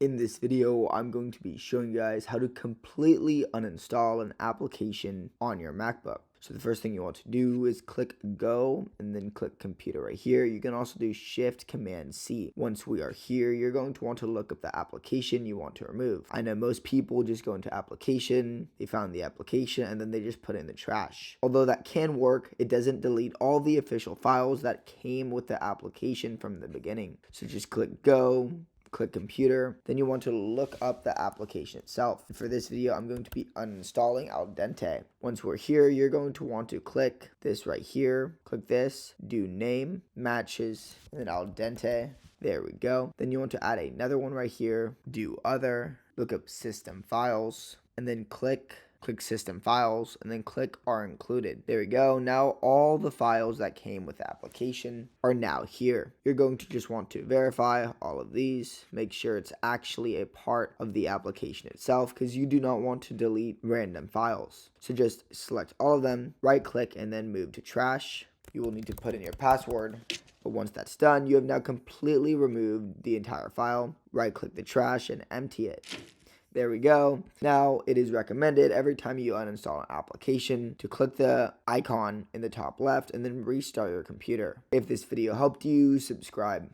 In this video, I'm going to be showing you guys how to completely uninstall an application on your MacBook. So the first thing you want to do is click Go and then click Computer right here. You can also do Shift Command C. Once we are here, you're going to want to look up the application you want to remove. I know most people just go into Application, they found the application, and then they just put it in the trash. Although that can work, it doesn't delete all the official files that came with the application from the beginning. So just click Go, click Computer, then you want to look up the application itself. For this video, I'm going to be uninstalling Al Dente. Once we're here, you're going to want to click this right here, click this, do name, matches, and then Al Dente. There we go. Then you want to add another one right here, do other, look up system files, and then click system files, and then click are included. There we go. Now all the files that came with the application are now here. You're going to just want to verify all of these, make sure it's actually a part of the application itself, because you do not want to delete random files. So just select all of them, right click, and then move to trash. You will need to put in your password. But once that's done, you have now completely removed the entire file. Right click the trash and empty it. There we go. Now it is recommended every time you uninstall an application to click the icon in the top left and then restart your computer. If this video helped you, subscribe.